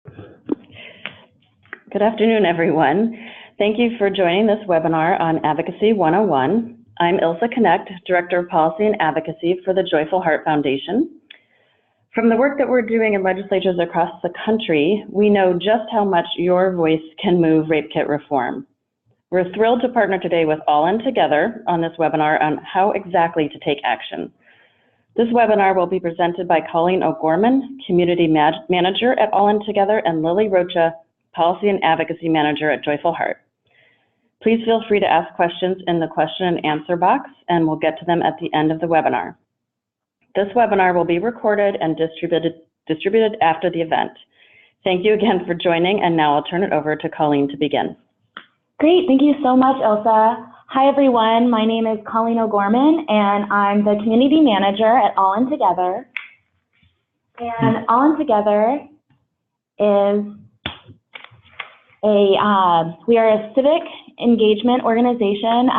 Good afternoon, everyone. Thank you for joining this webinar on Advocacy 101. I'm Ilsa Connect, Director of Policy and Advocacy for the Joyful Heart Foundation. From the work that we're doing in legislatures across the country, we know just how much your voice can move rape kit reform. We're thrilled to partner today with All In Together on this webinar on how exactly to take action. This webinar will be presented by Colleen O'Gorman, Community Manager at All In Together, and Lily Rocha, Policy and Advocacy Manager at Joyful Heart. Please feel free to ask questions in the question and answer box, and we'll get to them at the end of the webinar. This webinar will be recorded and distributed after the event. Thank you again for joining, and now I'll turn it over to Colleen to begin. Great, thank you so much, Ilsa. Hi everyone, my name is Colleen O'Gorman, and I'm the Community Manager at All In Together. And All In Together is we are a civic engagement organization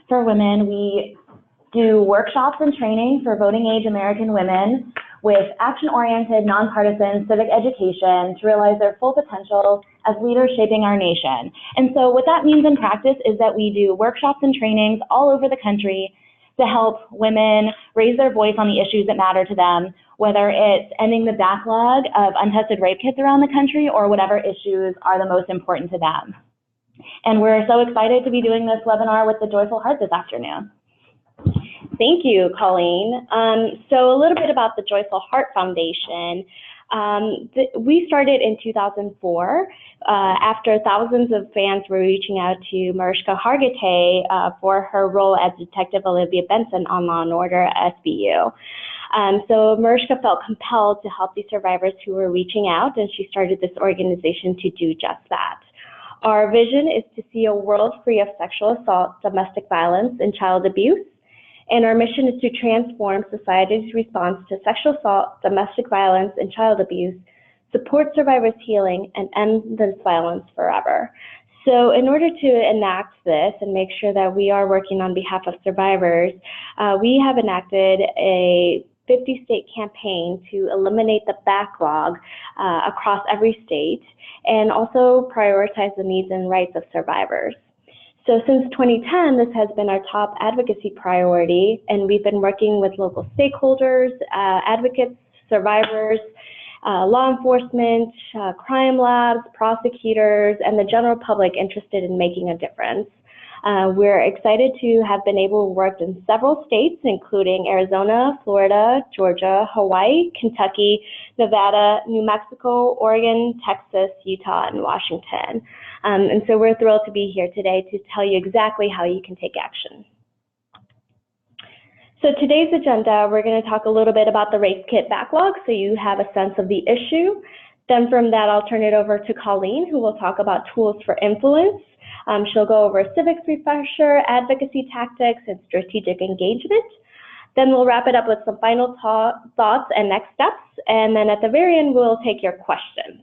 for women. We do workshops and training for voting age American women with action-oriented, nonpartisan civic education to realize their full potential as leaders shaping our nation. And so what that means in practice is that we do workshops and trainings all over the country to help women raise their voice on the issues that matter to them, whether it's ending the backlog of untested rape kits around the country or whatever issues are the most important to them. And we're so excited to be doing this webinar with the Joyful Heart this afternoon. Thank you, Colleen. So a little bit about the Joyful Heart Foundation. We started in 2004 after thousands of fans were reaching out to Mariska Hargitay for her role as Detective Olivia Benson on Law & Order at SVU. So Mariska felt compelled to help these survivors who were reaching out, and she started this organization to do just that. Our vision is to see a world free of sexual assault, domestic violence, and child abuse. And our mission is to transform society's response to sexual assault, domestic violence, and child abuse, support survivors' healing, and end this violence forever. So in order to enact this and make sure that we are working on behalf of survivors, we have enacted a 50-state campaign to eliminate the backlog across every state and also prioritize the needs and rights of survivors. So since 2010, this has been our top advocacy priority, and we've been working with local stakeholders, advocates, survivors, law enforcement, crime labs, prosecutors, and the general public interested in making a difference. We're excited to have been able to work in several states, including Arizona, Florida, Georgia, Hawaii, Kentucky, Nevada, New Mexico, Oregon, Texas, Utah, and Washington. And so we're thrilled to be here today to tell you exactly how you can take action. So today's agenda, we're going to talk a little bit about the rape kit backlog so you have a sense of the issue. Then from that, I'll turn it over to Colleen, who will talk about tools for influence. She'll go over civics refresher, advocacy tactics, and strategic engagement. Then we'll wrap it up with some final thoughts and next steps. And then at the very end, we'll take your questions.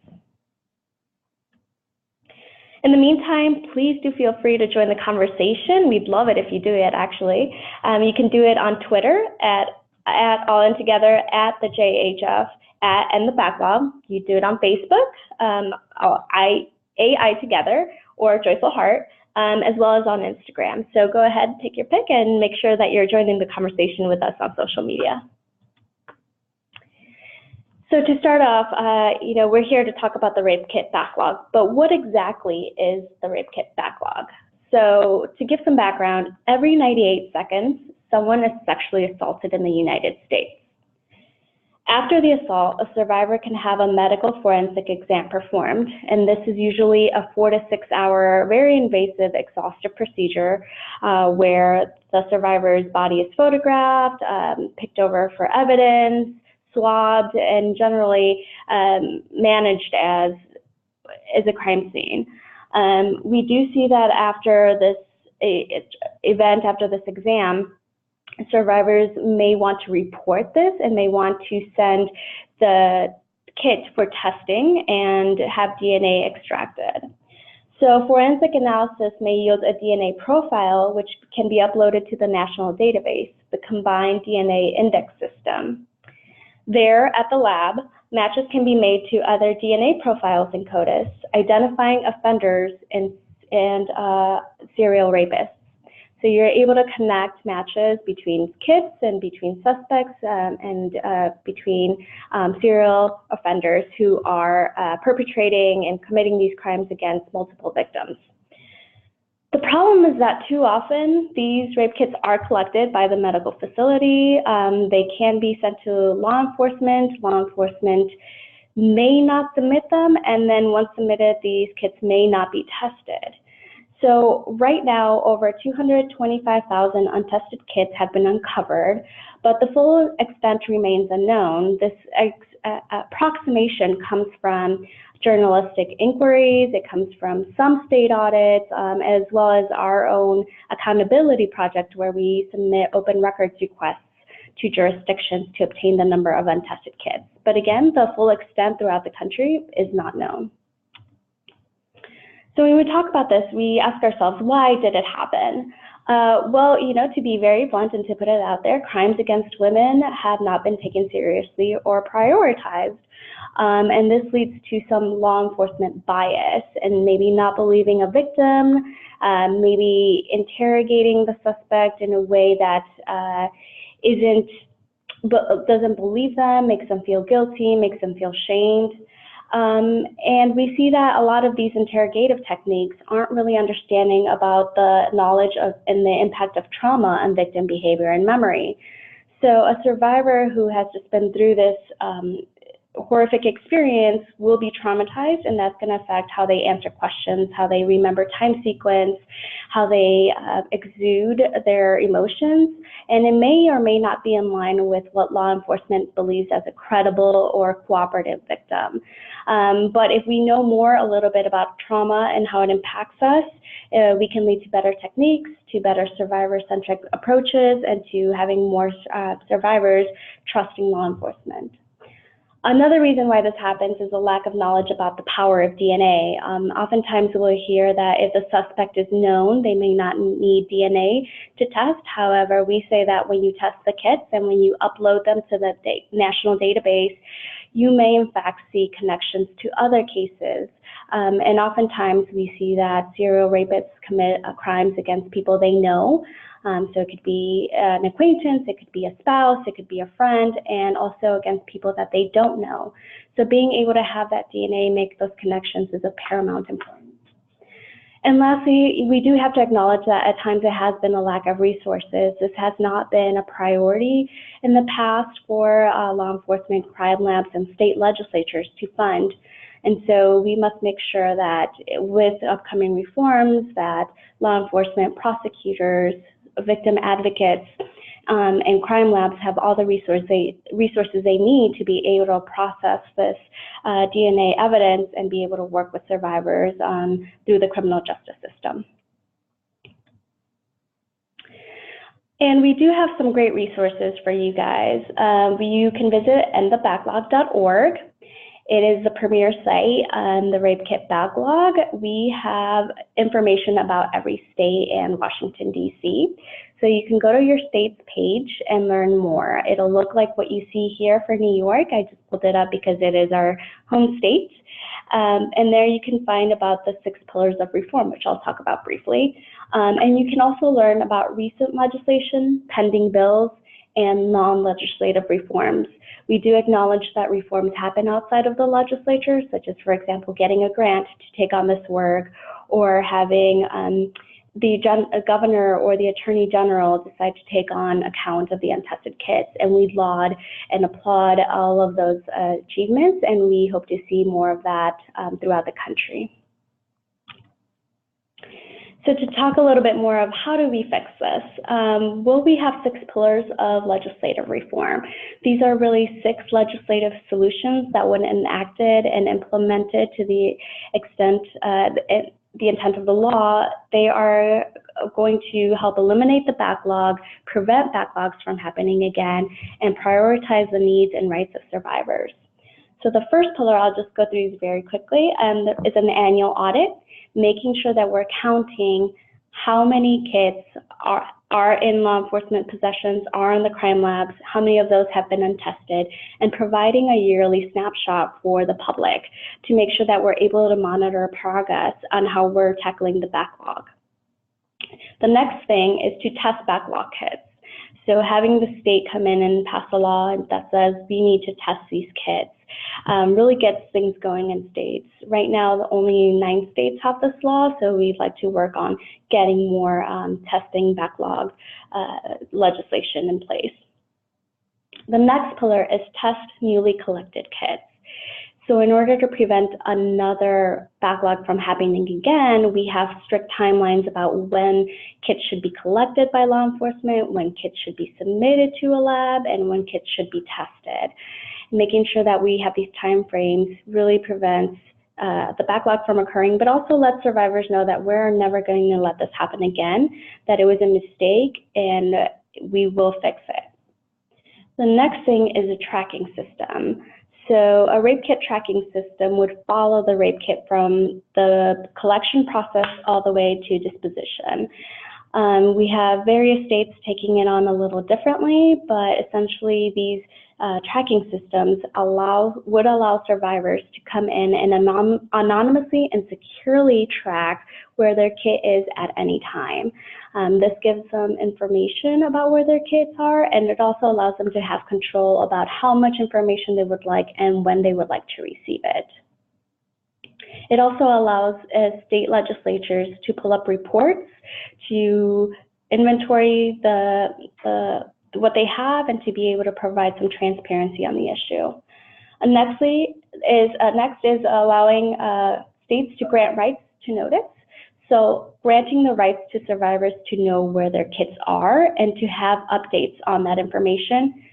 In the meantime, please do feel free to join the conversation. We'd love it if you do it, actually. You can do it on Twitter at All In Together, at the JHF, at EndTheBacklog. You do it on Facebook, AI Together, or Joyful Heart, as well as on Instagram. So go ahead, take your pick, and make sure that you're joining the conversation with us on social media. So to start off, we're here to talk about the rape kit backlog, but what exactly is the rape kit backlog? So to give some background, every 98 seconds, someone is sexually assaulted in the United States. After the assault, a survivor can have a medical forensic exam performed, and this is usually a 4 to 6 hour, very invasive, exhaustive procedure where the survivor's body is photographed, picked over for evidence, swabbed, and generally managed as a crime scene. We do see that after this event, after this exam, survivors may want to report this and may want to send the kit for testing and have DNA extracted. So forensic analysis may yield a DNA profile which can be uploaded to the national database, the Combined DNA Index System. There at the lab, Matches can be made to other DNA profiles in CODIS, identifying offenders and serial rapists. So you're able to connect matches between kits and between suspects and between serial offenders who are perpetrating and committing these crimes against multiple victims. The problem is that too often these rape kits are collected by the medical facility. They can be sent to law enforcement. Law enforcement may not submit them, and then once submitted, these kits may not be tested. So right now, over 225,000 untested kits have been uncovered, but the full extent remains unknown. This approximation comes from journalistic inquiries, it comes from some state audits, as well as our own accountability project where we submit open records requests to jurisdictions to obtain the number of untested kits. But again, the full extent throughout the country is not known. So when we talk about this, we ask ourselves, why did it happen? Well, to be very blunt and to put it out there, crimes against women have not been taken seriously or prioritized. And this leads to some law enforcement bias and maybe not believing a victim, maybe interrogating the suspect in a way that doesn't believe them, makes them feel guilty, makes them feel shamed. And we see that a lot of these interrogative techniques aren't really understanding about the knowledge of and the impact of trauma on victim behavior and memory. So a survivor who has just been through this horrific experience will be traumatized, and that's going to affect how they answer questions, how they remember time sequence, how they exude their emotions, and it may or may not be in line with what law enforcement believes as a credible or cooperative victim. But if we know a little bit about trauma and how it impacts us, we can lead to better techniques, to better survivor-centric approaches, and to having more survivors trusting law enforcement. Another reason why this happens is a lack of knowledge about the power of DNA. Oftentimes we'll hear that if the suspect is known, they may not need DNA to test. However, we say that when you test the kits and when you upload them to the national database, you may in fact see connections to other cases. And oftentimes we see that serial rapists commit crimes against people they know. So it could be an acquaintance, it could be a spouse, it could be a friend, and also against people that they don't know. So being able to have that DNA make those connections is of paramount importance. And lastly, we do have to acknowledge that at times there has been a lack of resources. This has not been a priority in the past for law enforcement, crime labs, and state legislatures to fund. And so we must make sure that with upcoming reforms that law enforcement, prosecutors, victim advocates, and crime labs have all the resources they need to be able to process this DNA evidence and be able to work with survivors through the criminal justice system. And we do have some great resources for you guys. You can visit EndTheBacklog.org. It is the premier site on the Rape Kit Backlog. We have information about every state and Washington, D.C. So you can go to your state's page and learn more. It'll look like what you see here for New York. I just pulled it up because it is our home state. And there you can find about the 6 pillars of reform, which I'll talk about briefly. And you can also learn about recent legislation, pending bills, and non-legislative reforms. We do acknowledge that reforms happen outside of the legislature, such as, for example, getting a grant to take on this work, or having the governor or the attorney general decide to take on account of the untested kits. And we laud and applaud all of those achievements, and we hope to see more of that throughout the country. So to talk a little bit more of how do we fix this, we have 6 pillars of legislative reform. These are really 6 legislative solutions that when enacted and implemented to the extent, the intent of the law, they are going to help eliminate the backlog, prevent backlogs from happening again, and prioritize the needs and rights of survivors. So the first pillar, I'll just go through these very quickly, is an annual audit, making sure that we're counting how many kits are in law enforcement possessions, are in the crime labs, how many of those have been untested, and providing a yearly snapshot for the public to make sure that we're able to monitor progress on how we're tackling the backlog. The next thing is to test backlog kits. So having the state come in and pass a law that says we need to test these kits really gets things going in states. Right now, only 9 states have this law, so we'd like to work on getting more testing backlog legislation in place. The next pillar is test newly collected kits. So in order to prevent another backlog from happening again, we have strict timelines about when kits should be collected by law enforcement, when kits should be submitted to a lab, and when kits should be tested. Making sure that we have these time frames really prevents the backlog from occurring, but also lets survivors know that we're never going to let this happen again, that it was a mistake, and we will fix it. The next thing is a tracking system. So a rape kit tracking system would follow the rape kit from the collection process all the way to disposition. We have various states taking it on a little differently, but essentially these tracking systems would allow survivors to come in and anonymously and securely track where their kit is at any time. This gives them information about where their kits are, and it also allows them to have control about how much information they would like and when they would like to receive it. It also allows state legislatures to pull up reports, to inventory what they have, and to be able to provide some transparency on the issue. Next is allowing states to grant rights to notice. So granting the rights to survivors to know where their kits are and to have updates on that information.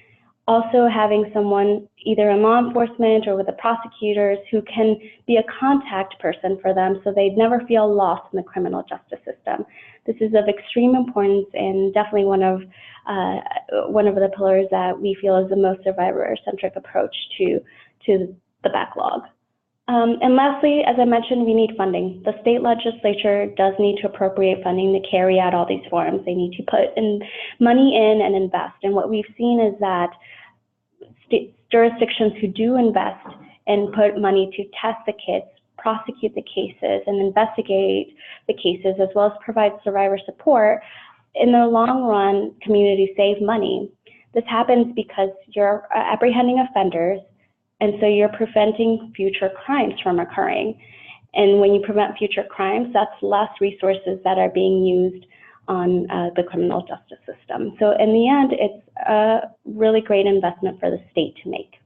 Also having someone either in law enforcement or with the prosecutors who can be a contact person for them so they never feel lost in the criminal justice system. This is of extreme importance and definitely one of the pillars that we feel is the most survivor-centric approach to the backlog. And lastly, as I mentioned, we need funding. The state legislature does need to appropriate funding to carry out all these forms. They need to put money in and invest. And what we've seen is that jurisdictions who do invest and put money to test the kits, prosecute the cases, and investigate the cases, as well as provide survivor support, in the long run, communities save money. This happens because you're apprehending offenders, and so you're preventing future crimes from occurring. And when you prevent future crimes, that's less resources that are being used on the criminal justice system. So in the end, it's a really great investment for the state to make.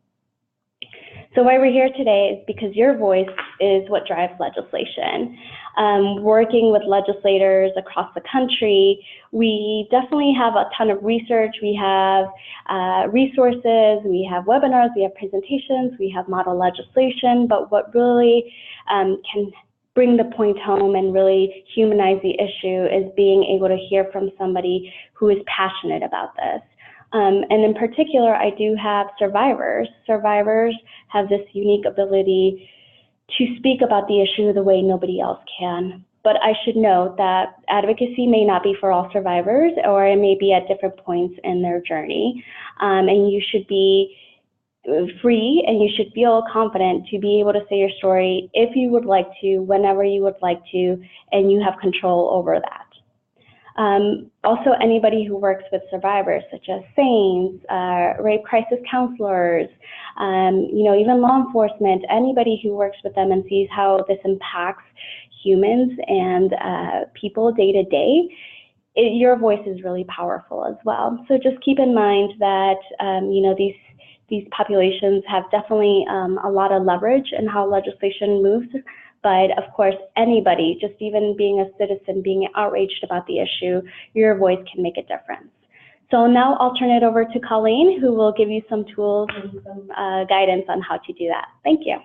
So why we're here today is because your voice is what drives legislation. Working with legislators across the country, we definitely have a ton of research. We have resources, we have webinars, we have presentations, we have model legislation, but what really can bring the point home and really humanize the issue is being able to hear from somebody who is passionate about this. And in particular, I do have survivors. Survivors have this unique ability to speak about the issue the way nobody else can. But I should note that advocacy may not be for all survivors, or it may be at different points in their journey. And you should be free and you should feel confident to be able to say your story if you would like to, whenever you would like to, and you have control over that. Also, anybody who works with survivors, such as SANEs, rape crisis counselors, even law enforcement, anybody who works with them and sees how this impacts humans and people day to day, your voice is really powerful as well. So just keep in mind that these populations have definitely a lot of leverage in how legislation moves. But of course, anybody, just even being a citizen, being outraged about the issue, your voice can make a difference. So now I'll turn it over to Colleen, who will give you some tools and some guidance on how to do that. Thank you.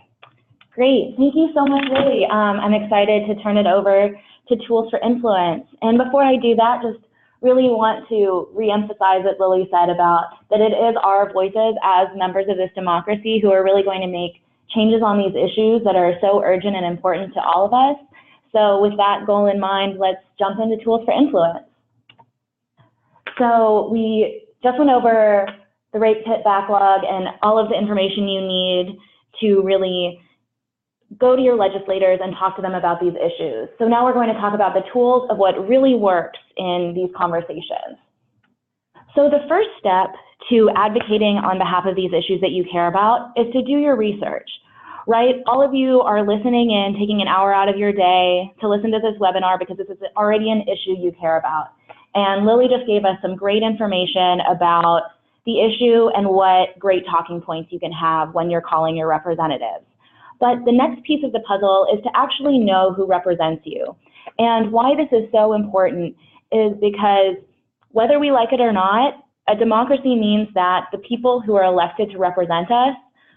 Great, thank you so much, Lily. I'm excited to turn it over to Tools for Influence. And before I do that, just really want to reemphasize what Lily said about that it is our voices as members of this democracy who are really going to make changes on these issues that are so urgent and important to all of us. So with that goal in mind, let's jump into Tools for Influence. So we just went over the rape kit backlog and all of the information you need to really go to your legislators and talk to them about these issues. So now we're going to talk about the tools of what really works in these conversations. So the first step to advocating on behalf of these issues that you care about is to do your research, right? All of you are listening in, taking an hour out of your day to listen to this webinar because this is already an issue you care about. And Lily just gave us some great information about the issue and what great talking points you can have when you're calling your representatives. But the next piece of the puzzle is to actually know who represents you. And why this is so important is because whether we like it or not, a democracy means that the people who are elected to represent us,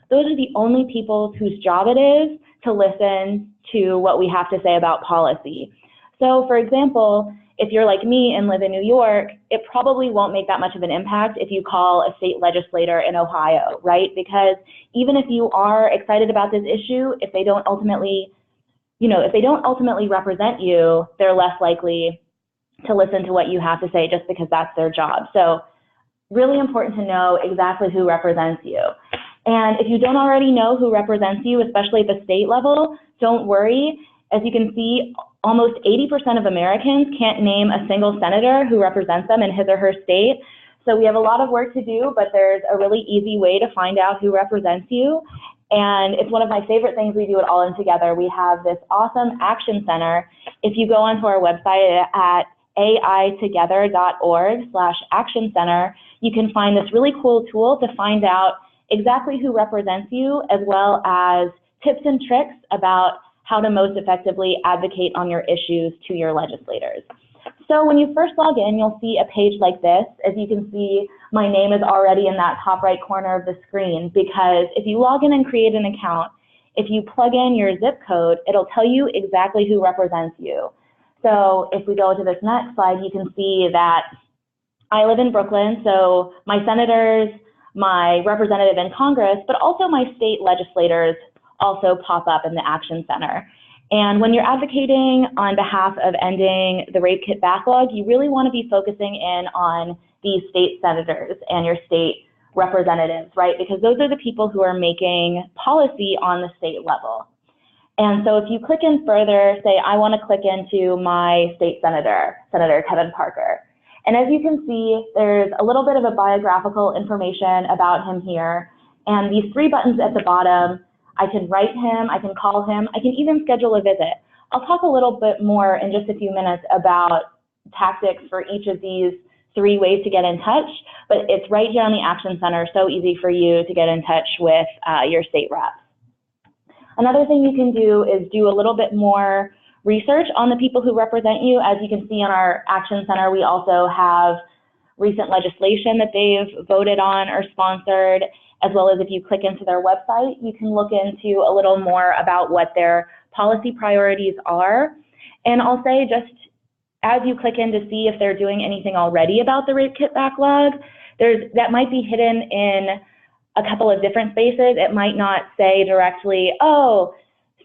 those are the only people whose job it is to listen to what we have to say about policy. So for example, if you're like me and live in New York, it probably won't make that much of an impact if you call a state legislator in Ohio, right? Because even if you are excited about this issue, if they don't ultimately, represent you, they're less likely to listen to what you have to say just because that's their job. So really important to know exactly who represents you. And if you don't already know who represents you, especially at the state level, don't worry. As you can see, almost 80% of Americans can't name a single senator who represents them in his or her state. So we have a lot of work to do, but there's a really easy way to find out who represents you. And it's one of my favorite things we do at All In Together. We have this awesome action center. If you go onto our website at aitogether.org/action center, you can find this really cool tool to find out exactly who represents you, as well as tips and tricks about how to most effectively advocate on your issues to your legislators. So when you first log in, you'll see a page like this. As you can see, my name is already in that top right corner of the screen, because if you log in and create an account, if you plug in your zip code, it'll tell you exactly who represents you. So if we go to this next slide, you can see that I live in Brooklyn, so my senators, my representative in Congress, but also my state legislators also pop up in the Action Center. And when you're advocating on behalf of ending the rape kit backlog, you really want to be focusing in on these state senators and your state representatives, right? Because those are the people who are making policy on the state level. And so if you click in further, say I want to click into my state senator, Senator Kevin Parker. And as you can see, there's a little bit of a biographical information about him here. And these three buttons at the bottom, I can write him, I can call him, I can even schedule a visit. I'll talk a little bit more in just a few minutes about tactics for each of these three ways to get in touch, but it's right here on the Action Center, so easy for you to get in touch with your state reps. Another thing you can do is do a little bit more research on the people who represent you. As you can see on our Action Center, we also have recent legislation that they've voted on or sponsored, as well as if you click into their website, you can look into a little more about what their policy priorities are. And I'll say, just as you click in to see if they're doing anything already about the rape kit backlog, that might be hidden in a couple of different spaces. It might not say directly, oh,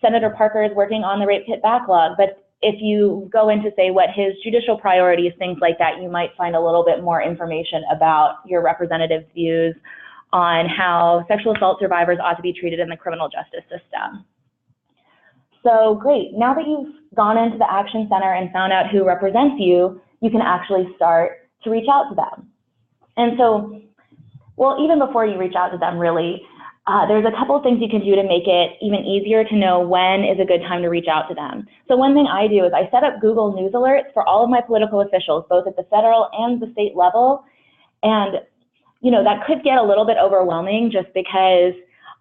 Senator Parker is working on the rape kit backlog, but if you go in to say what his judicial priorities, things like that, you might find a little bit more information about your representative's views on how sexual assault survivors ought to be treated in the criminal justice system. So great, now that you've gone into the Action Center and found out who represents you, you can actually start to reach out to them. And so, well, even before you reach out to them, really, there's a couple of things you can do to make it even easier to know when is a good time to reach out to them. So one thing I do is I set up Google News alerts for all of my political officials, both at the federal and the state level. And that could get a little bit overwhelming just because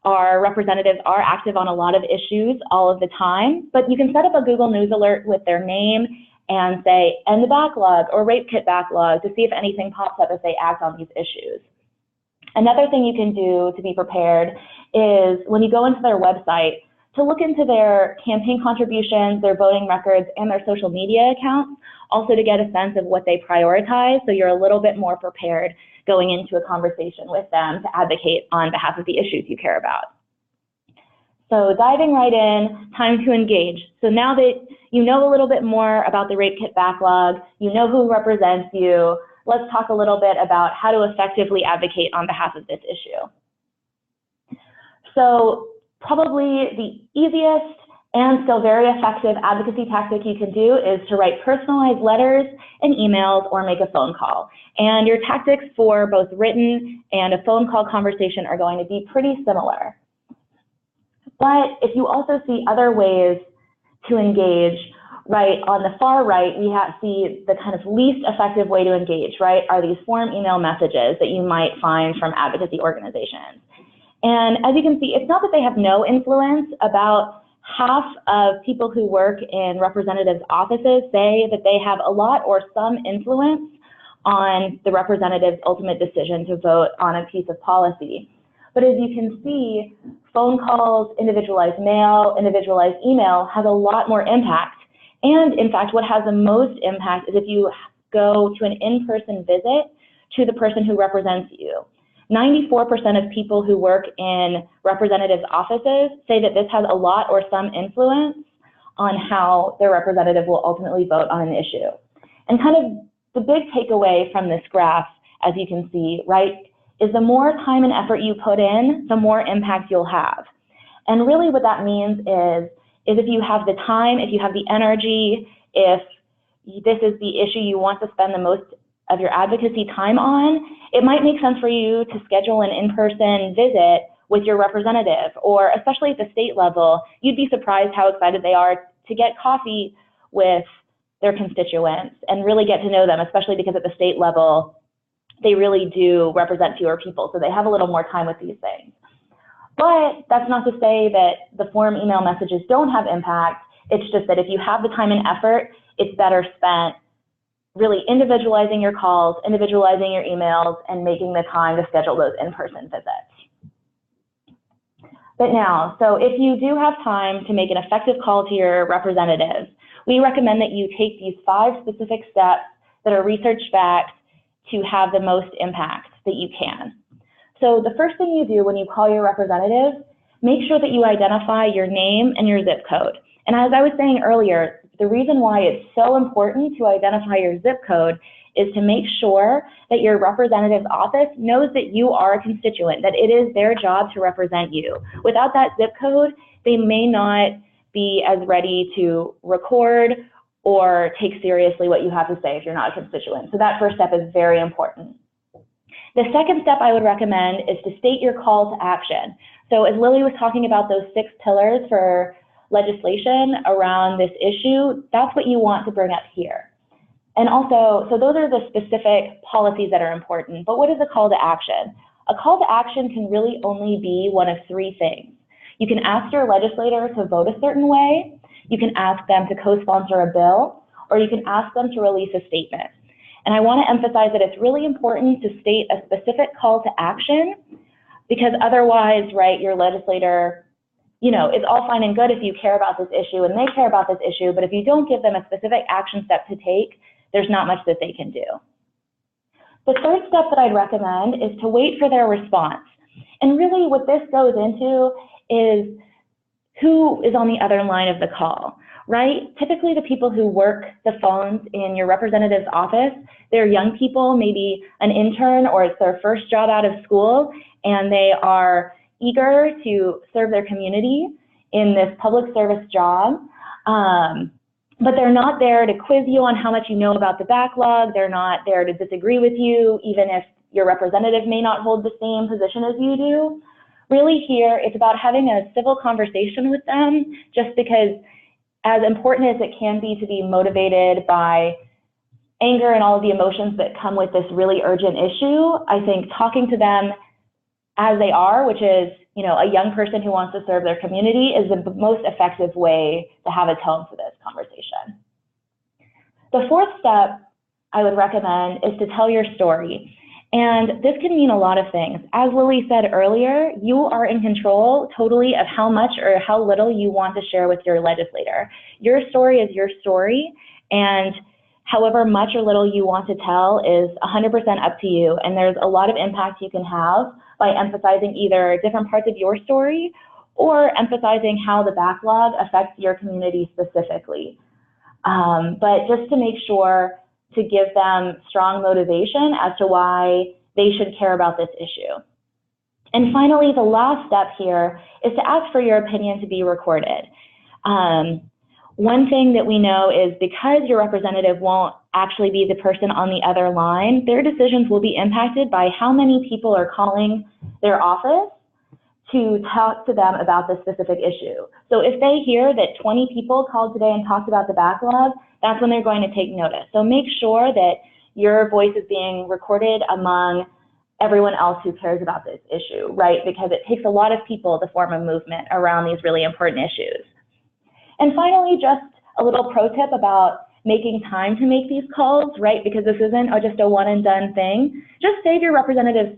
our representatives are active on a lot of issues all of the time, but you can set up a Google News alert with their name and say, end the backlog or rape kit backlog, to see if anything pops up as they act on these issues. Another thing you can do to be prepared is when you go into their website, to look into their campaign contributions, their voting records, and their social media accounts, also to get a sense of what they prioritize, so you're a little bit more prepared going into a conversation with them to advocate on behalf of the issues you care about. So diving right in, time to engage. So now that you know a little bit more about the rape kit backlog, you know who represents you, let's talk a little bit about how to effectively advocate on behalf of this issue. So probably the easiest and still very effective advocacy tactic you can do is to write personalized letters and emails or make a phone call. And your tactics for both written and a phone call conversation are going to be pretty similar. But if you also see other ways to engage, right, on the far right, we see the kind of least effective way to engage, right, are these form email messages that you might find from advocacy organizations. And as you can see, it's not that they have no influence. About half of people who work in representatives' offices say that they have a lot or some influence on the representative's ultimate decision to vote on a piece of policy. But as you can see, phone calls, individualized mail, individualized email has a lot more impact. And in fact, what has the most impact is if you go to an in-person visit to the person who represents you. 94% of people who work in representatives' offices say that this has a lot or some influence on how their representative will ultimately vote on an issue. And kind of the big takeaway from this graph, as you can see, right, is the more time and effort you put in, the more impact you'll have. And really what that means is if you have the time, if you have the energy, if this is the issue you want to spend the most of your advocacy time on, it might make sense for you to schedule an in-person visit with your representative, or especially at the state level, you'd be surprised how excited they are to get coffee with their constituents and really get to know them, especially because at the state level, they really do represent fewer people, so they have a little more time with these things. But that's not to say that the form email messages don't have impact. It's just that if you have the time and effort, it's better spent really individualizing your calls, individualizing your emails, and making the time to schedule those in-person visits. But now, so if you do have time to make an effective call to your representatives, we recommend that you take these 5 specific steps that are research-backed to have the most impact that you can. So the first thing you do when you call your representative, make sure that you identify your name and your zip code. And as I was saying earlier, the reason why it's so important to identify your zip code is to make sure that your representative's office knows that you are a constituent, that it is their job to represent you. Without that zip code, they may not be as ready to record or take seriously what you have to say if you're not a constituent. So that first step is very important. The second step I would recommend is to state your call to action. So as Lily was talking about those 6 pillars for legislation around this issue, that's what you want to bring up here. And also, so those are the specific policies that are important, but what is a call to action? A call to action can really only be one of 3 things. You can ask your legislator to vote a certain way, you can ask them to co-sponsor a bill, or you can ask them to release a statement. And I want to emphasize that it's really important to state a specific call to action, because otherwise, right, your legislator, you know, it's all fine and good if you care about this issue and they care about this issue, but if you don't give them a specific action step to take, there's not much that they can do. The third step that I'd recommend is to wait for their response. And really what this goes into is who is on the other line of the call, right? Typically the people who work the phones in your representative's office, they're young people, maybe an intern or it's their first job out of school, and they are eager to serve their community in this public service job. But they're not there to quiz you on how much you know about the backlog. They're not there to disagree with you, even if your representative may not hold the same position as you do. Really here, it's about having a civil conversation with them, just because as important as it can be to be motivated by anger and all of the emotions that come with this really urgent issue, I think talking to them as they are, which is, you know, a young person who wants to serve their community, is the most effective way to have a tone for this conversation. The fourth step I would recommend is to tell your story. And this can mean a lot of things. As Lily said earlier, you are in control totally of how much or how little you want to share with your legislator. Your story is your story, and however much or little you want to tell is 100% up to you. And there's a lot of impact you can have by emphasizing either different parts of your story or emphasizing how the backlog affects your community specifically. But just to make sure to give them strong motivation as to why they should care about this issue. And finally, the last step here is to ask for your opinion to be recorded. One thing that we know is because your representative won't actually be the person on the other line, their decisions will be impacted by how many people are calling their office to talk to them about this specific issue. So if they hear that 20 people called today and talked about the backlog, that's when they're going to take notice. So make sure that your voice is being recorded among everyone else who cares about this issue, right? Because it takes a lot of people to form a movement around these really important issues. And finally, just a little pro tip about making time to make these calls, right? Because this isn't just a one and done thing. Just save your representative's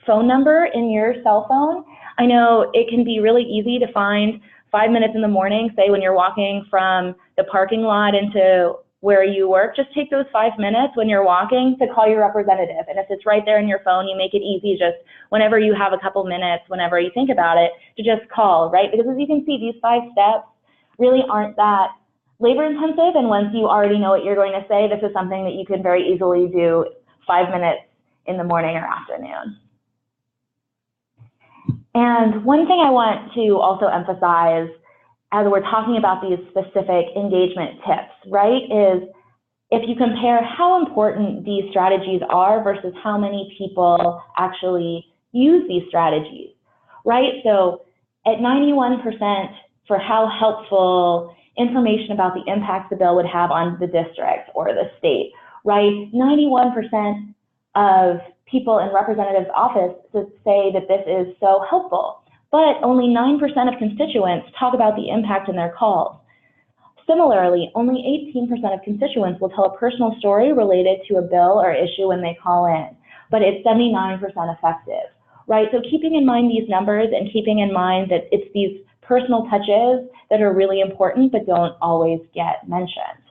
phone number in your cell phone. I know it can be really easy to find 5 minutes in the morning, say when you're walking from the parking lot into where you work, just take those 5 minutes when you're walking to call your representative. And if it's right there in your phone, you make it easy just whenever you have a couple minutes, whenever you think about it, to just call, right? Because as you can see, these 5 steps really aren't that labor intensive. And once you already know what you're going to say, this is something that you can very easily do 5 minutes in the morning or afternoon. And one thing I want to also emphasize as we're talking about these specific engagement tips, right, is if you compare how important these strategies are versus how many people actually use these strategies, right? So at 91% for how helpful information about the impacts the bill would have on the district or the state, right? 91% of people in representatives' office to say that this is so helpful, but only 9% of constituents talk about the impact in their calls. Similarly, only 18% of constituents will tell a personal story related to a bill or issue when they call in, but it's 79% effective, right? So keeping in mind these numbers and keeping in mind that it's these personal touches that are really important but don't always get mentioned.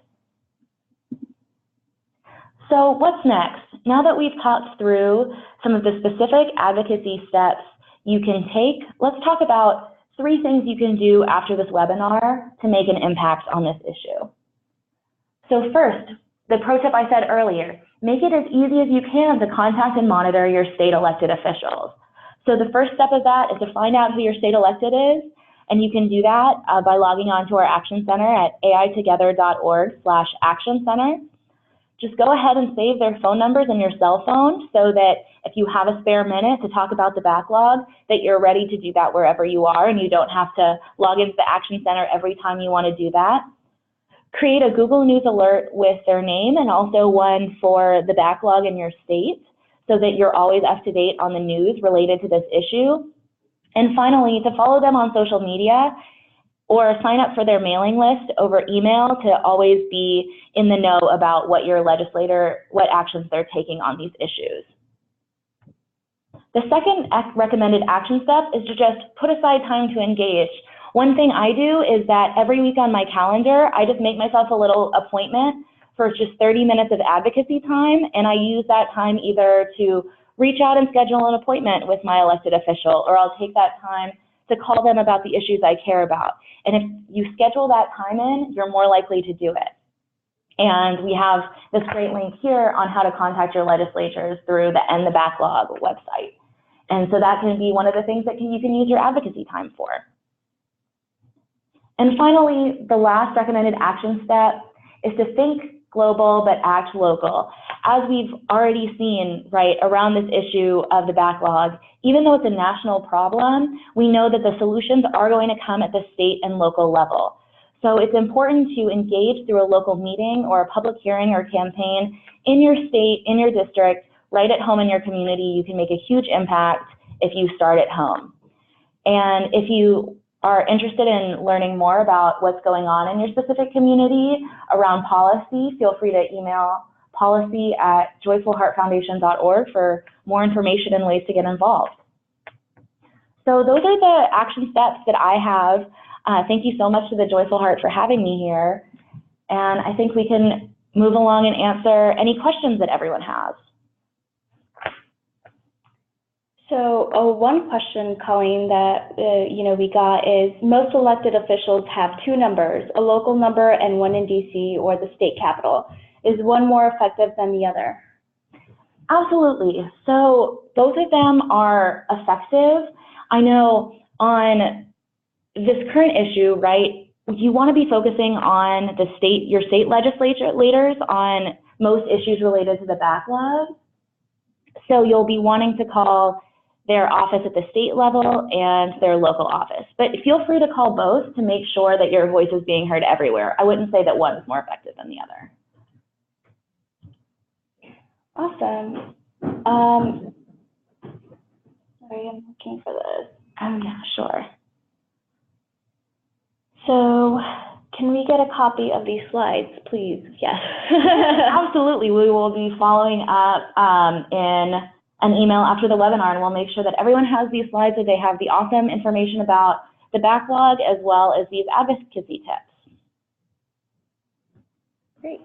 So what's next? Now that we've talked through some of the specific advocacy steps you can take, let's talk about 3 things you can do after this webinar to make an impact on this issue. So first, the pro tip I said earlier, make it as easy as you can to contact and monitor your state elected officials. So the first step of that is to find out who your state elected is, and you can do that by logging on to our Action Center at aitogether.org/Action Center. Just go ahead and save their phone numbers in your cell phone so that if you have a spare minute to talk about the backlog, that you're ready to do that wherever you are and you don't have to log into the Action Center every time you want to do that. Create a Google News alert with their name and also one for the backlog in your state so that you're always up to date on the news related to this issue. And finally, to follow them on social media or sign up for their mailing list over email to always be in the know about what your legislator, what actions they're taking on these issues. The second recommended action step is to just put aside time to engage. One thing I do is that every week on my calendar, I just make myself a little appointment for just 30 minutes of advocacy time, and I use that time either to reach out and schedule an appointment with my elected official, or I'll take that time to call them about the issues I care about. And if you schedule that time in, you're more likely to do it. And we have this great link here on how to contact your legislatures through the EndTheBacklog website. And so that can be one of the things that you can use your advocacy time for. And finally, the last recommended action step is to think global but act local. As we've already seen, right, around this issue of the backlog, even though it's a national problem, we know that the solutions are going to come at the state and local level. So it's important to engage through a local meeting or a public hearing or campaign in your state, in your district, right at home in your community. You can make a huge impact if you start at home. And if you are interested in learning more about what's going on in your specific community around policy, feel free to email policy@joyfulheartfoundation.org for more information and ways to get involved. So those are the action steps that I have. Thank you so much to the Joyful Heart for having me here. And I think we can move along and answer any questions that everyone has. So one question, Colleen, that we got is most elected officials have 2 numbers, a local number and one in DC or the state capital. Is one more effective than the other? Absolutely. So both of them are effective. I know on this current issue, right, you want to be focusing on your state legislators on most issues related to the backlog. So you'll be wanting to call their office at the state level and their local office. But feel free to call both to make sure that your voice is being heard everywhere. I wouldn't say that one is more effective than the other. Awesome. Sorry, I'm looking for this. Oh yeah, sure. So can we get a copy of these slides, please? Yes. Absolutely. We will be following up in an email after the webinar, and we'll make sure that everyone has these slides so they have the awesome information about the backlog as well as these advocacy tips. Great.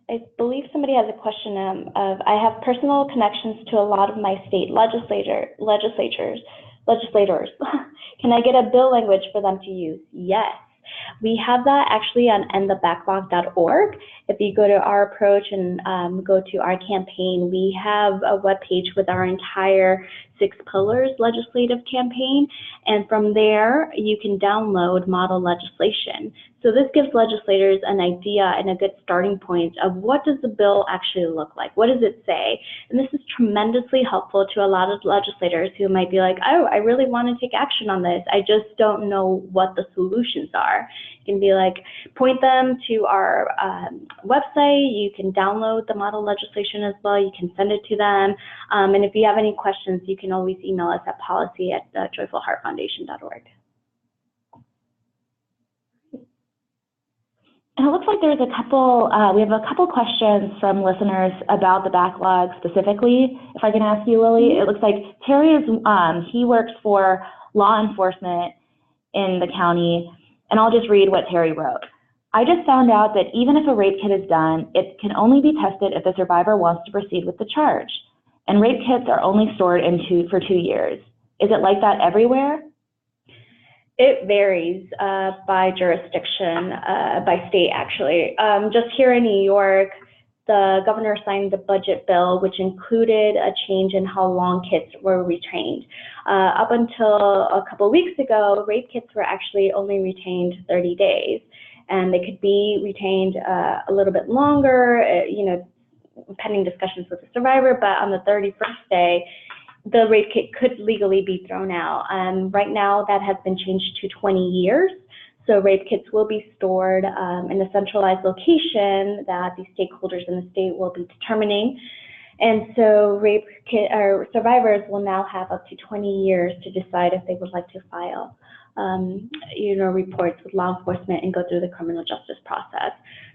I believe somebody has a question of, I have personal connections to a lot of my state legislators. Can I get a bill language for them to use? Yes. We have that actually on EndTheBacklog.org. If you go to our approach and go to our campaign, we have a webpage with our entire 6 pillars legislative campaign, and from there you can download model legislation. So this gives legislators an idea and a good starting point of what does the bill actually look like? What does it say? And this is tremendously helpful to a lot of legislators who might be like, oh, I really want to take action on this. I just don't know what the solutions are. You can be like, point them to our website. You can download the model legislation as well. You can send it to them. And if you have any questions, you can always email us at policy@joyfulheartfoundation.org. And it looks like there's a couple, we have a couple questions from listeners about the backlog specifically. If I can ask you, Lily, it looks like Terry is, he works for law enforcement in the county, and I'll just read what Terry wrote. I just found out that even if a rape kit is done, it can only be tested if the survivor wants to proceed with the charge. And rape kits are only stored for 2 years. Is it like that everywhere? It varies by jurisdiction, by state actually. Just here in New York, the governor signed the budget bill, which included a change in how long kits were retained. Up until a couple of weeks ago, rape kits were actually only retained 30 days, and they could be retained a little bit longer, pending discussions with the survivor, but on the 31st day, the rape kit could legally be thrown out. Right now, that has been changed to 20 years. So rape kits will be stored in a centralized location that the stakeholders in the state will be determining. And so rape kit or survivors will now have up to 20 years to decide if they would like to file reports with law enforcement and go through the criminal justice process.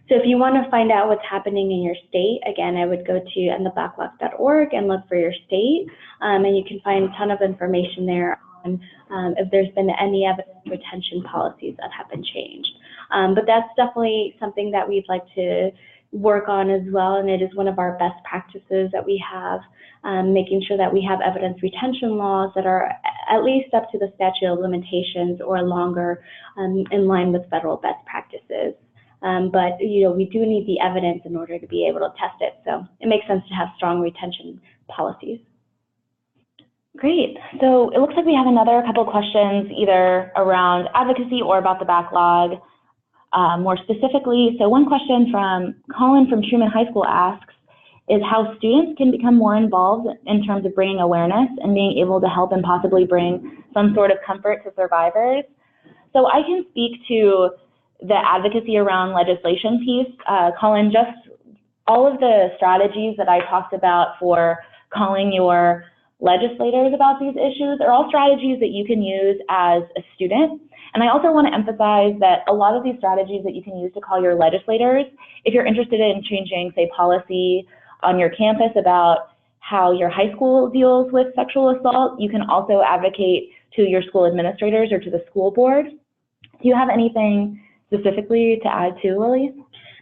So if you want to find out what's happening in your state, again, I would go to EndTheBacklog.org and look for your state, and you can find a ton of information there on if there's been any evidence retention policies that have been changed. But that's definitely something that we'd like to work on as well, and it is one of our best practices that we have, making sure that we have evidence retention laws that are at least up to the statute of limitations or longer, in line with federal best practices. But we do need the evidence in order to be able to test it, so it makes sense to have strong retention policies. Great. So it looks like we have another couple questions either around advocacy or about the backlog. More specifically, so one question from Colin from Truman High School asks, is how students can become more involved in terms of bringing awareness and being able to help and possibly bring some sort of comfort to survivors. So I can speak to the advocacy around legislation piece. Colin, just all of the strategies that I talked about for calling your legislators about these issues are all strategies that you can use as a student. And I also want to emphasize that a lot of these strategies that you can use to call your legislators, if you're interested in changing, say, policy on your campus about how your high school deals with sexual assault, you can also advocate to your school administrators or to the school board. Do you have anything specifically to add to, Lily?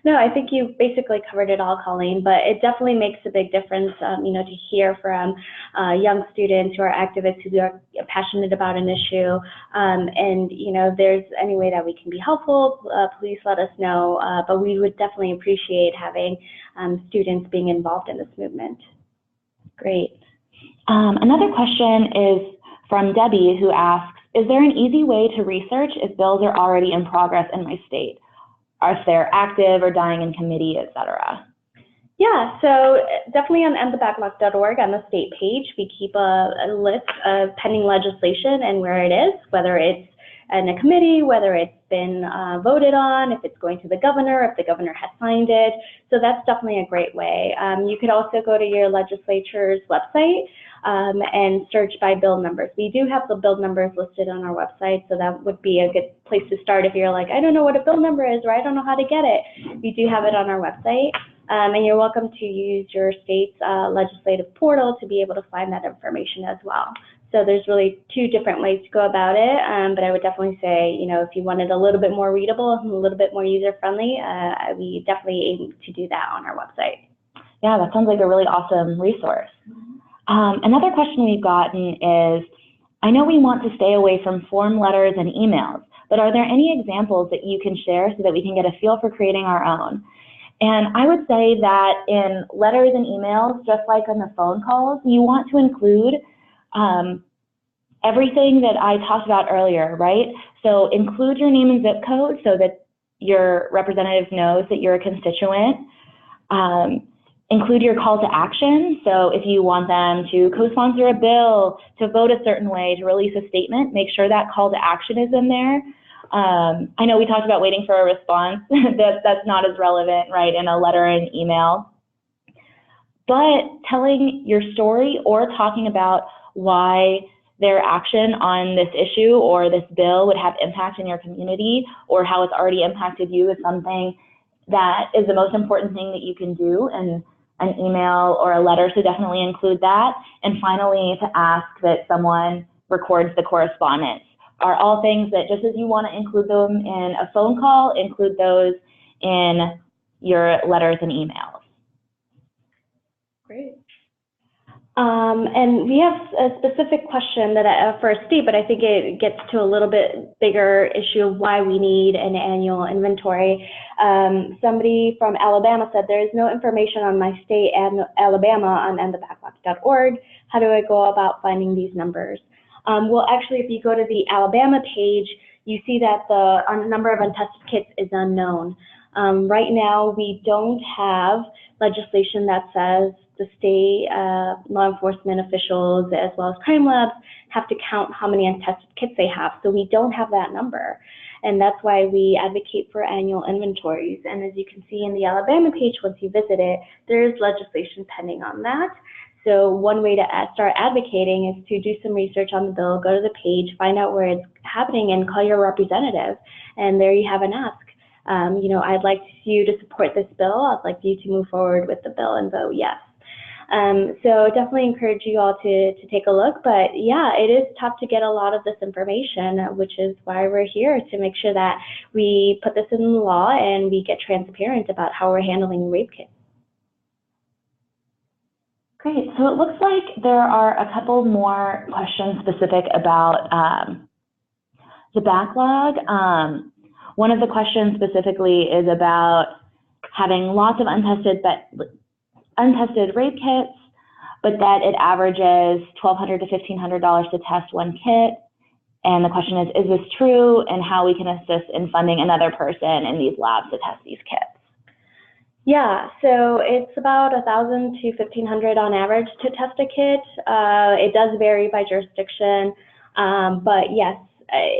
No, I think you basically covered it all, Colleen, but it definitely makes a big difference, to hear from young students who are activists who are passionate about an issue. And, if there's any way that we can be helpful, please let us know. But we would definitely appreciate having students being involved in this movement. Great. Another question is from Debbie, who asks, is there an easy way to research if bills are already in progress in my state? Or if they're active or dying in committee, et cetera? Yeah, so definitely on EndTheBacklog.org on the state page, we keep a list of pending legislation and where it is, whether it's in a committee, whether it's been voted on, if it's going to the governor, if the governor has signed it. So that's definitely a great way. You could also go to your legislature's website and search by bill numbers. We do have the bill numbers listed on our website, so that would be a good place to start if you're like, I don't know what a bill number is, or I don't know how to get it. We do have it on our website, and you're welcome to use your state's legislative portal to be able to find that information as well. So there's really two different ways to go about it, but I would definitely say, if you wanted a little bit more readable and a little bit more user-friendly, we definitely aim to do that on our website. Yeah, that sounds like a really awesome resource. Another question we've gotten is, I know we want to stay away from form letters and emails, but are there any examples that you can share so that we can get a feel for creating our own? And I would say that in letters and emails, just like on the phone calls, you want to include everything that I talked about earlier, right? So include your name and zip code so that your representative knows that you're a constituent. Include your call to action. So if you want them to co-sponsor a bill, to vote a certain way, to release a statement, make sure that call to action is in there. I know we talked about waiting for a response. That's not as relevant, right, in a letter and email. But telling your story or talking about why their action on this issue or this bill would have impact in your community, or how it's already impacted you, is something that is the most important thing that you can do in an email or a letter, so definitely include that. And finally, to ask that someone records the correspondence are all things that, just as you want to include them in a phone call, include those in your letters and emails. Great. And we have a specific question that for Steve, but I think it gets to a little bit bigger issue of why we need an annual inventory. Somebody from Alabama said, there is no information on my state and Alabama on EndTheBacklog.org. How do I go about finding these numbers? Well, actually, if you go to the Alabama page, you see that the number of untested kits is unknown. Right now, we don't have legislation that says the state law enforcement officials as well as crime labs have to count how many untested kits they have. So we don't have that number. And that's why we advocate for annual inventories. And as you can see in the Alabama page, once you visit it, there is legislation pending on that. So one way to start advocating is to do some research on the bill, go to the page, find out where it's happening, and call your representative. And there you have an ask. I'd like you to support this bill. I'd like you to move forward with the bill and vote yes. So definitely encourage you all to take a look. But yeah, it is tough to get a lot of this information, which is why we're here, to make sure that we put this in the law and we get transparent about how we're handling rape kits. Great. So it looks like there are a couple more questions specific about the backlog. One of the questions specifically is about having lots of untested rape kits, but that it averages $1,200 to $1,500 to test one kit. And the question is this true, and how we can assist in funding another person in these labs to test these kits? Yeah, so it's about $1,000 to $1,500 on average to test a kit. It does vary by jurisdiction, but yes,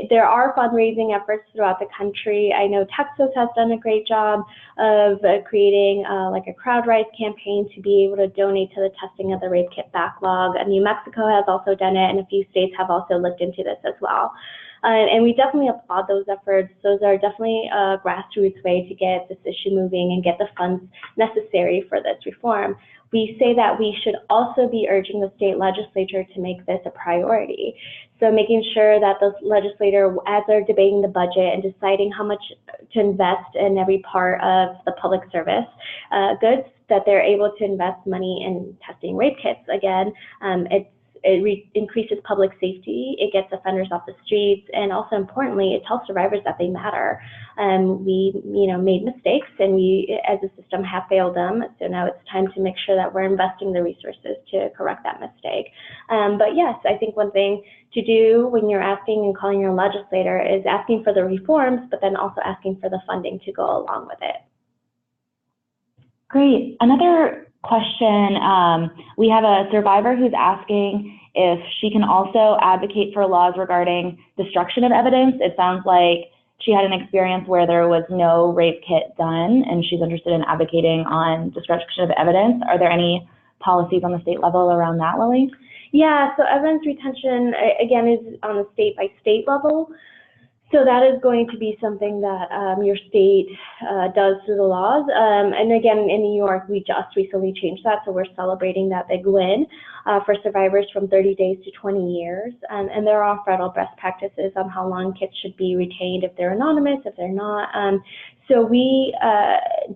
there are fundraising efforts throughout the country. I know Texas has done a great job of creating like a CrowdRise campaign to be able to donate to the testing of the rape kit backlog. And New Mexico has also done it, and a few states have also looked into this as well. And we definitely applaud those efforts. Those are definitely a grassroots way to get this issue moving and get the funds necessary for this reform. We say that we should also be urging the state legislature to make this a priority. So making sure that the legislator, as they're debating the budget and deciding how much to invest in every part of the public service goods, that they're able to invest money in testing rape kits. Again, it increases public safety, it gets offenders off the streets, and also importantly, it tells survivors that they matter. We made mistakes, and we as a system have failed them, so now it's time to make sure that we're investing the resources to correct that mistake. But yes, I think one thing to do when you're asking and calling your legislator is asking for the reforms, but then also asking for the funding to go along with it. Great. Another question, we have a survivor who's asking if she can also advocate for laws regarding destruction of evidence. It sounds like she had an experience where there was no rape kit done, and she's interested in advocating on destruction of evidence. Are there any policies on the state level around that, Lily? Yeah, so evidence retention, again, is on a state-by-state level. So that is going to be something that your state does through the laws. And again, in New York, we just recently changed that, so we're celebrating that big win for survivors from 30 days to 20 years. And there are federal best practices on how long kits should be retained if they're anonymous, if they're not. So we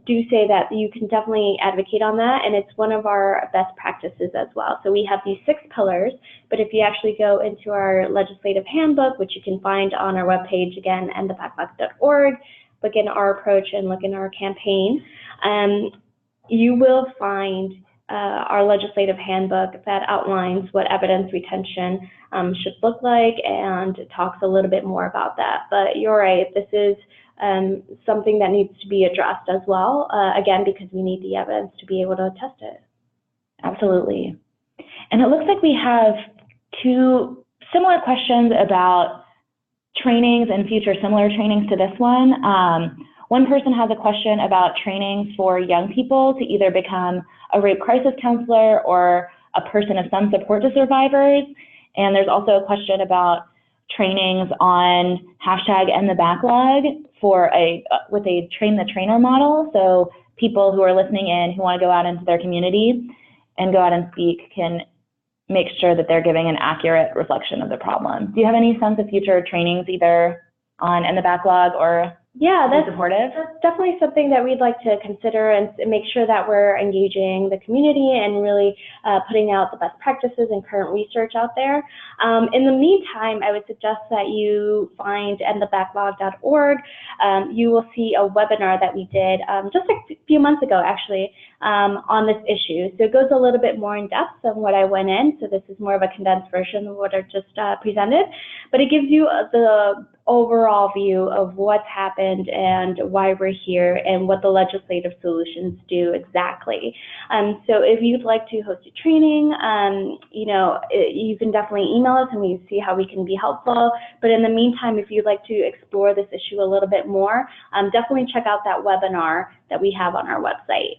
do say that you can definitely advocate on that, and it's one of our best practices as well. So we have these 6 pillars, but if you actually go into our legislative handbook, which you can find on our webpage, again, EndTheBacklog.org, look in our approach and look in our campaign, you will find our legislative handbook that outlines what evidence retention should look like and talks a little bit more about that. But you're right, this is something that needs to be addressed as well, again, because we need the evidence to be able to test it. Absolutely. And it looks like we have 2 similar questions about trainings and future similar trainings to this one. One person has a question about trainings for young people to either become a rape crisis counselor or a person of some support to survivors. And there's also a question about trainings on #EndTheBacklog for with a train the trainer model. So people who are listening in who want to go out into their community and go out and speak can make sure that they're giving an accurate reflection of the problem. Do you have any sense of future trainings either on EndTheBacklog or supportive? That's definitely something that we'd like to consider and make sure that we're engaging the community and really putting out the best practices and current research out there. In the meantime, I would suggest that you find EndTheBacklog.org. You will see a webinar that we did just a few months ago, actually, on this issue. So it goes a little bit more in depth than what I went in. So this is more of a condensed version of what I just presented, but it gives you the overall view of what's happened and why we're here and what the legislative solutions do exactly. So if you'd like to host a training, you can definitely email us and we see how we can be helpful. But in the meantime, if you'd like to explore this issue a little bit more, definitely check out that webinar that we have on our website.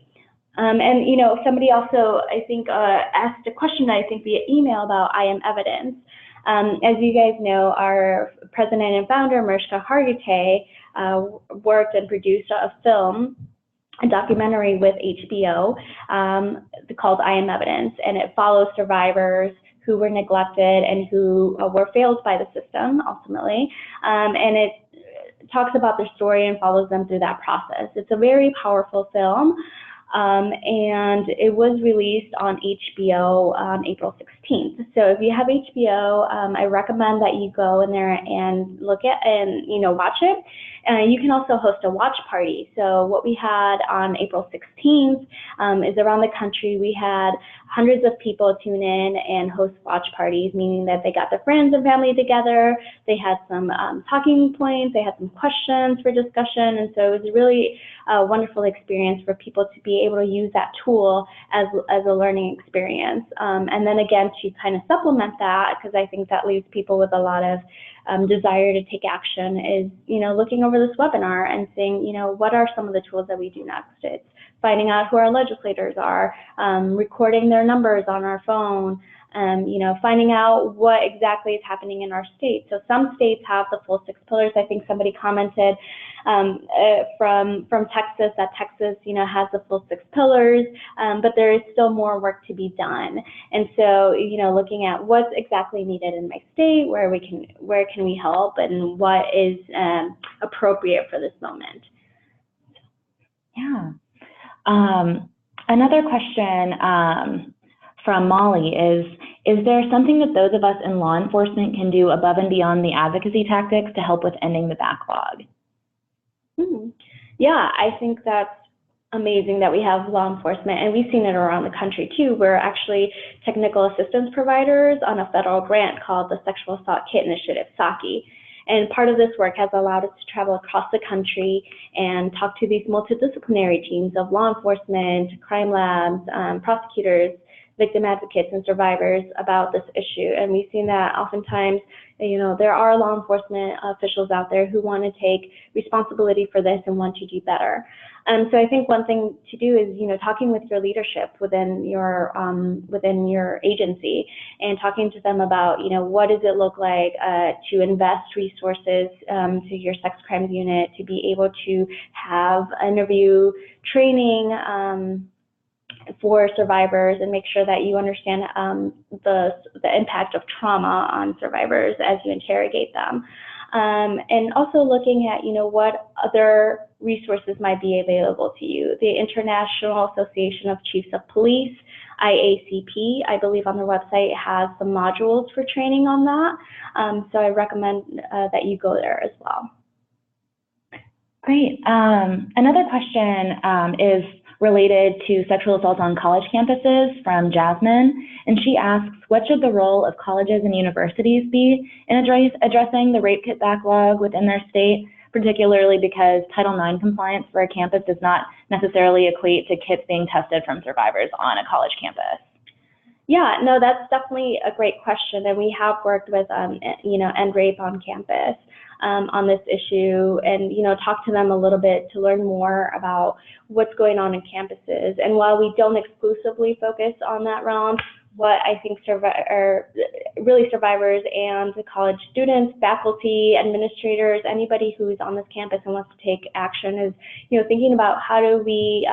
Somebody also, I think, asked a question, I think, via email about I Am Evidence. As you guys know, our president and founder, Mariska Hargitay, worked and produced a documentary with HBO called I Am Evidence, and it follows survivors who were neglected and who were failed by the system, ultimately, and it talks about their story and follows them through that process. It's a very powerful film. And it was released on HBO on April 16th. So if you have HBO, I recommend that you go in there and look at and watch it. You can also host a watch party. So what we had on April 16th is around the country we had hundreds of people tune in and host watch parties, meaning that they got their friends and family together. They had some talking points. They had some questions for discussion, and so it was really a wonderful experience for people to be able to use that tool as a learning experience. And then again, to kind of supplement that, because I think that leaves people with a lot of desire to take action, is looking over this webinar and saying, what are some of the tools that we do next? It's finding out who our legislators are, recording their numbers on our phone, finding out what exactly is happening in our state. So some states have the full 6 pillars. I think somebody commented from Texas that Texas, has the full 6 pillars, but there is still more work to be done. And so, looking at what's exactly needed in my state, where can we help, and what is appropriate for this moment. Yeah. Another question from Molly is there something that those of us in law enforcement can do above and beyond the advocacy tactics to help with ending the backlog? Yeah, I think that's amazing that we have law enforcement, and we've seen it around the country too. We're actually technical assistance providers on a federal grant called the Sexual Assault Kit Initiative, SAKI. And part of this work has allowed us to travel across the country and talk to these multidisciplinary teams of law enforcement, crime labs, prosecutors, victim advocates, and survivors about this issue. And we've seen that oftentimes, there are law enforcement officials out there who want to take responsibility for this and want to do better. So I think one thing to do is, talking with your leadership within your agency and talking to them about, what does it look like to invest resources to your sex crimes unit, to be able to have interview training for survivors, and make sure that you understand the impact of trauma on survivors as you interrogate them. And also looking at, what other resources might be available to you. The International Association of Chiefs of Police, IACP, I believe on their website has some modules for training on that. So I recommend that you go there as well. Great. Another question is related to sexual assault on college campuses from Jasmine, and she asks, what should the role of colleges and universities be in addressing the rape kit backlog within their state, particularly because Title IX compliance for a campus does not necessarily equate to kits being tested from survivors on a college campus? Yeah, no, that's definitely a great question, and we have worked with, End Rape on campus on this issue, and talk to them a little bit to learn more about what's going on in campuses. And while we don't exclusively focus on that realm, what I think really survivors and the college students, faculty, administrators, anybody who's on this campus and wants to take action is, thinking about how do we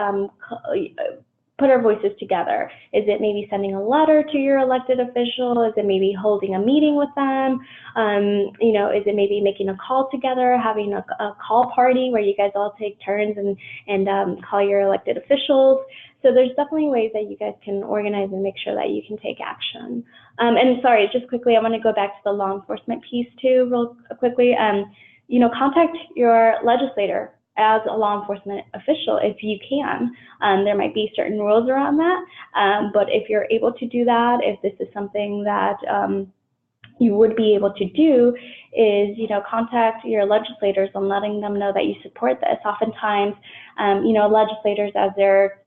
put our voices together. Is it maybe sending a letter to your elected official? Is it maybe holding a meeting with them? Is it maybe making a call together, having a call party where you guys all take turns and call your elected officials? So there's definitely ways that you guys can organize and make sure that you can take action. And sorry, just quickly, I want to go back to the law enforcement piece too, real quickly. Contact your legislator as a law enforcement official if you can. There might be certain rules around that, but if you're able to do that, if this is something that you would be able to do, is contact your legislators and letting them know that you support this. Oftentimes, legislators, as they're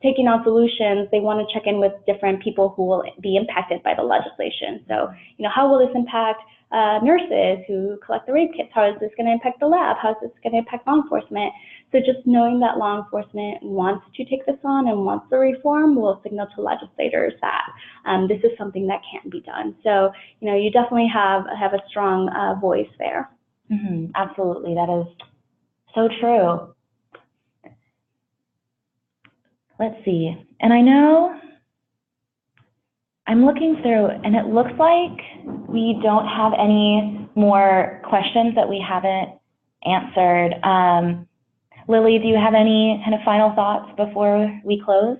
taking on solutions, they want to check in with different people who will be impacted by the legislation. So, how will this impact nurses who collect the rape kits? How is this going to impact the lab? How is this going to impact law enforcement? So just knowing that law enforcement wants to take this on and wants the reform will signal to legislators that this is something that can be done. So, you definitely have a strong voice there. Mm-hmm. Absolutely, that is so true. Let's see, and I know I'm looking through, and it looks like we don't have any more questions that we haven't answered. Lily, do you have any kind of final thoughts before we close?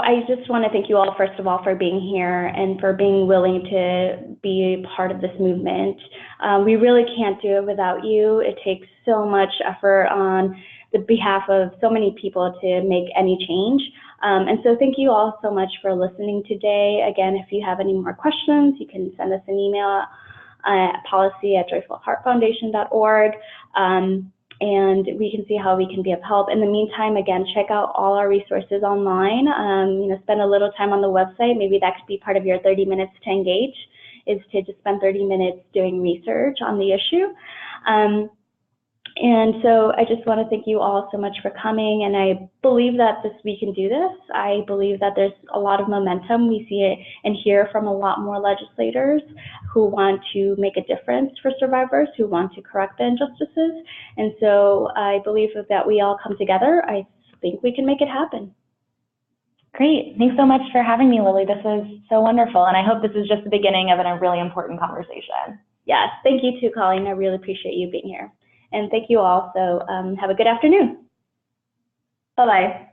I just want to thank you all, first of all, for being here and for being willing to be a part of this movement. We really can't do it without you. It takes so much effort on the behalf of so many people to make any change. And so thank you all so much for listening today. Again, if you have any more questions, you can send us an email at policy@joyfulheartfoundation.org. And we can see how we can be of help. In the meantime, again, check out all our resources online. Spend a little time on the website. Maybe that could be part of your 30 minutes to engage, is to just spend 30 minutes doing research on the issue. And so I just want to thank you all so much for coming, and I believe that we can do this. I believe that there's a lot of momentum. We see it and hear from a lot more legislators who want to make a difference for survivors, who want to correct the injustices. And so I believe that we all come together, I think we can make it happen. Great. Thanks so much for having me, Lily. This was so wonderful, and I hope this is just the beginning of a really important conversation. Yes, thank you too, Colleen. I really appreciate you being here. And thank you all. So have a good afternoon. Bye-bye.